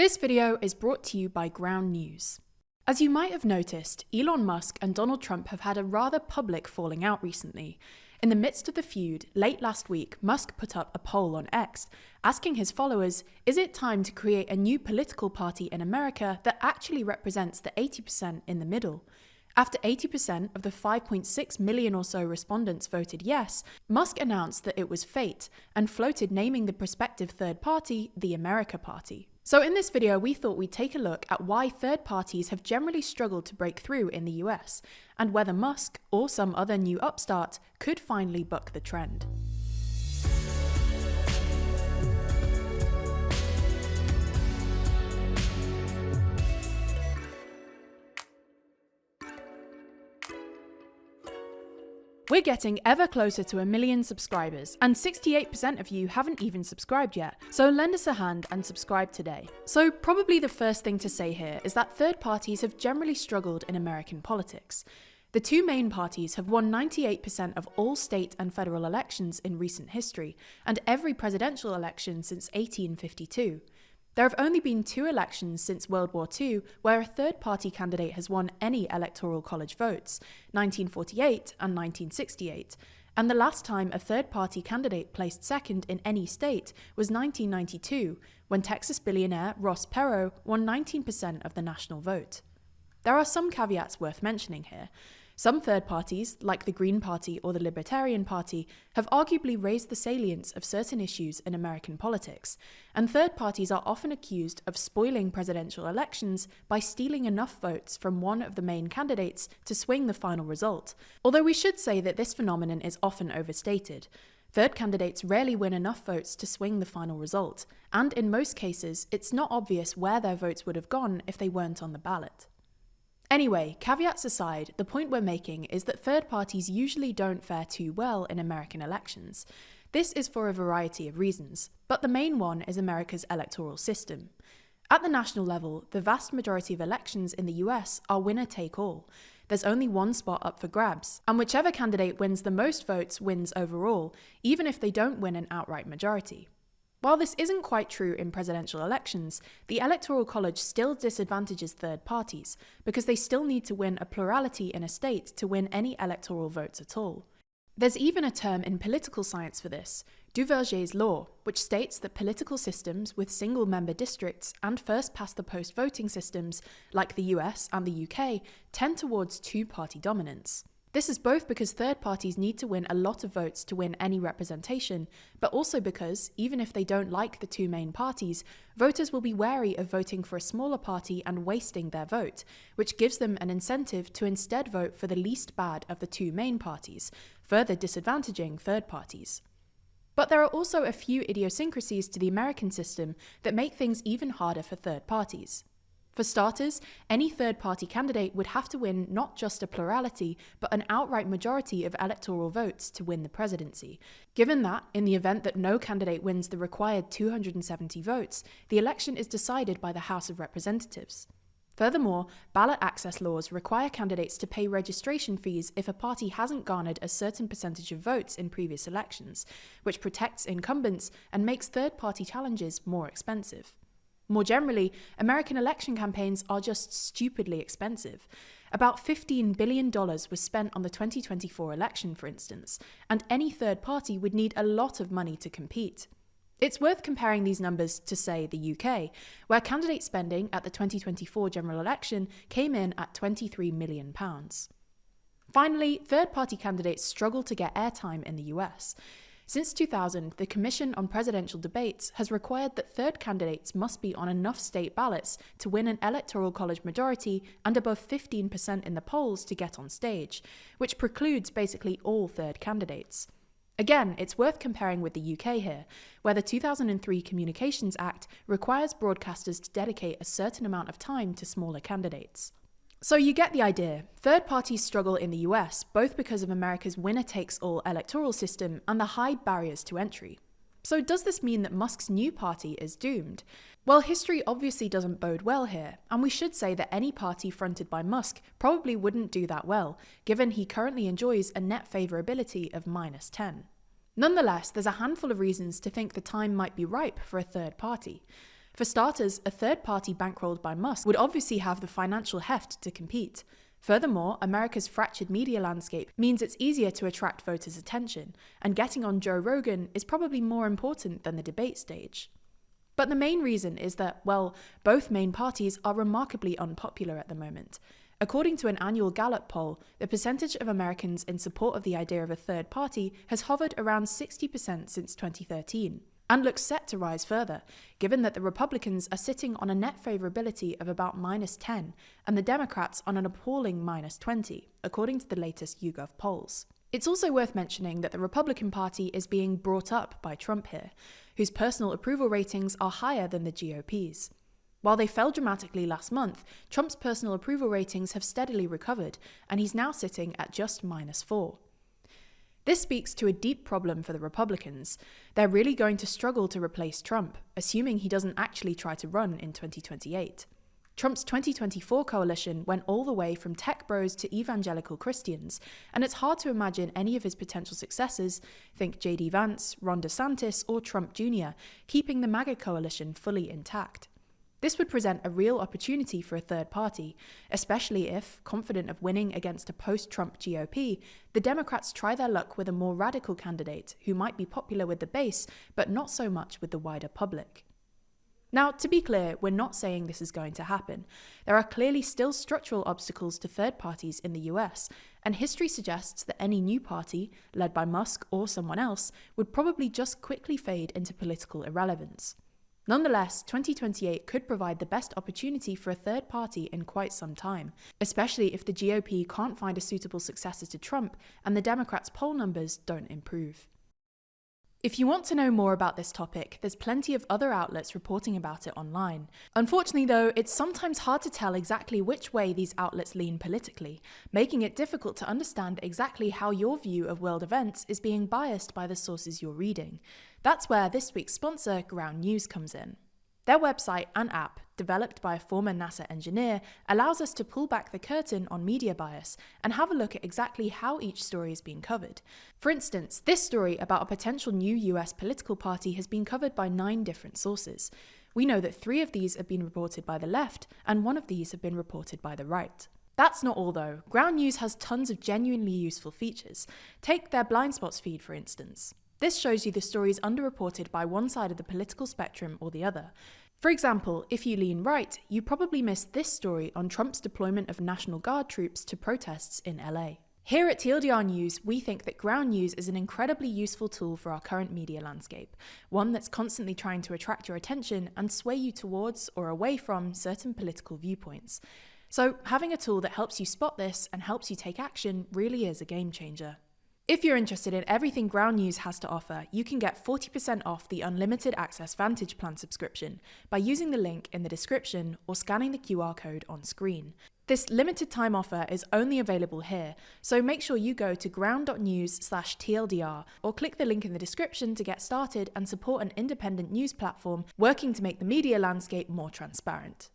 This video is brought to you by Ground News. As you might have noticed, Elon Musk and Donald Trump have had a rather public falling out recently. In the midst of the feud, late last week, Musk put up a poll on X, asking his followers, is it time to create a new political party in America that actually represents the 80% in the middle? After 80% of the 5.6 million or so respondents voted yes, Musk announced that it was fate and floated naming the prospective third party the America Party. So in this video, we thought we'd take a look at why third parties have generally struggled to break through in the US, and whether Musk or some other new upstart could finally buck the trend. We're getting ever closer to 1 million subscribers, and 68% of you haven't even subscribed yet, so lend us a hand and subscribe today. So probably the first thing to say here is that third parties have generally struggled in American politics. The two main parties have won 98% of all state and federal elections in recent history, and every presidential election since 1852. There have only been 2 elections since World War II where a third-party candidate has won any electoral college votes, 1948 and 1968, and the last time a third-party candidate placed second in any state was 1992, when Texas billionaire Ross Perot won 19% of the national vote. There are some caveats worth mentioning here. Some third parties, like the Green Party or the Libertarian Party, have arguably raised the salience of certain issues in American politics, and third parties are often accused of spoiling presidential elections by stealing enough votes from one of the main candidates to swing the final result. Although we should say that this phenomenon is often overstated. Third candidates rarely win enough votes to swing the final result, and in most cases, it's not obvious where their votes would have gone if they weren't on the ballot. Anyway, caveats aside, the point we're making is that third parties usually don't fare too well in American elections. This is for a variety of reasons, but the main one is America's electoral system. At the national level, the vast majority of elections in the US are winner-take-all. There's only one spot up for grabs, and whichever candidate wins the most votes wins overall, even if they don't win an outright majority. While this isn't quite true in presidential elections, the Electoral College still disadvantages third parties, because they still need to win a plurality in a state to win any electoral votes at all. There's even a term in political science for this, Duverger's law, which states that political systems with single-member districts and first-past-the-post voting systems, like the US and the UK, tend towards two-party dominance. This is both because third parties need to win a lot of votes to win any representation, but also because, even if they don't like the two main parties, voters will be wary of voting for a smaller party and wasting their vote, which gives them an incentive to instead vote for the least bad of the two main parties, further disadvantaging third parties. But there are also a few idiosyncrasies to the American system that make things even harder for third parties. For starters, any third-party candidate would have to win not just a plurality, but an outright majority of electoral votes to win the presidency. Given that, in the event that no candidate wins the required 270 votes, the election is decided by the House of Representatives. Furthermore, ballot access laws require candidates to pay registration fees if a party hasn't garnered a certain percentage of votes in previous elections, which protects incumbents and makes third-party challenges more expensive. More generally, American election campaigns are just stupidly expensive. About $15 billion was spent on the 2024 election, for instance, and any third party would need a lot of money to compete. It's worth comparing these numbers to, say, the UK, where candidate spending at the 2024 general election came in at £23 million. Finally, third-party candidates struggle to get airtime in the US. Since 2000, the Commission on Presidential Debates has required that third candidates must be on enough state ballots to win an electoral college majority and above 15% in the polls to get on stage, which precludes basically all third candidates. Again, it's worth comparing with the UK here, where the 2003 Communications Act requires broadcasters to dedicate a certain amount of time to smaller candidates. So you get the idea. Third parties struggle in the US, both because of America's winner-takes-all electoral system and the high barriers to entry. So does this mean that Musk's new party is doomed? Well, history obviously doesn't bode well here, and we should say that any party fronted by Musk probably wouldn't do that well, given he currently enjoys a net favorability of -10. Nonetheless, there's a handful of reasons to think the time might be ripe for a third party. For starters, a third party bankrolled by Musk would obviously have the financial heft to compete. Furthermore, America's fractured media landscape means it's easier to attract voters' attention, and getting on Joe Rogan is probably more important than the debate stage. But the main reason is that, well, both main parties are remarkably unpopular at the moment. According to an annual Gallup poll, the percentage of Americans in support of the idea of a third party has hovered around 60% since 2013, and looks set to rise further, given that the Republicans are sitting on a net favorability of about -10, and the Democrats on an appalling -20, according to the latest YouGov polls. It's also worth mentioning that the Republican Party is being brought up by Trump here, whose personal approval ratings are higher than the GOP's. While they fell dramatically last month, Trump's personal approval ratings have steadily recovered, and he's now sitting at just -4. This speaks to a deep problem for the Republicans. They're really going to struggle to replace Trump, assuming he doesn't actually try to run in 2028. Trump's 2024 coalition went all the way from tech bros to evangelical Christians, and it's hard to imagine any of his potential successors, think JD Vance, Ron DeSantis, or Trump Jr., keeping the MAGA coalition fully intact. This would present a real opportunity for a third party, especially if, confident of winning against a post-Trump GOP, the Democrats try their luck with a more radical candidate who might be popular with the base, but not so much with the wider public. Now, to be clear, we're not saying this is going to happen. There are clearly still structural obstacles to third parties in the US, and history suggests that any new party, led by Musk or someone else, would probably just quickly fade into political irrelevance. Nonetheless, 2028 could provide the best opportunity for a third party in quite some time, especially if the GOP can't find a suitable successor to Trump and the Democrats' poll numbers don't improve. If you want to know more about this topic, there's plenty of other outlets reporting about it online. Unfortunately though, it's sometimes hard to tell exactly which way these outlets lean politically, making it difficult to understand exactly how your view of world events is being biased by the sources you're reading. That's where this week's sponsor, Ground News, comes in. Their website and app, developed by a former NASA engineer, allows us to pull back the curtain on media bias and have a look at exactly how each story is being covered. For instance, this story about a potential new US political party has been covered by 9 different sources. We know that 3 of these have been reported by the left, and 1 of these have been reported by the right. That's not all though. Ground News has tons of genuinely useful features. Take their blind spots feed, for instance. This shows you the stories underreported by one side of the political spectrum or the other. For example, if you lean right, you probably missed this story on Trump's deployment of National Guard troops to protests in LA. Here at TLDR News, we think that Ground News is an incredibly useful tool for our current media landscape, one that's constantly trying to attract your attention and sway you towards or away from certain political viewpoints. So having a tool that helps you spot this and helps you take action really is a game changer. If you're interested in everything Ground News has to offer, you can get 40% off the Unlimited Access Vantage Plan subscription by using the link in the description or scanning the QR code on screen. This limited time offer is only available here, so make sure you go to ground.news/TLDR or click the link in the description to get started and support an independent news platform working to make the media landscape more transparent.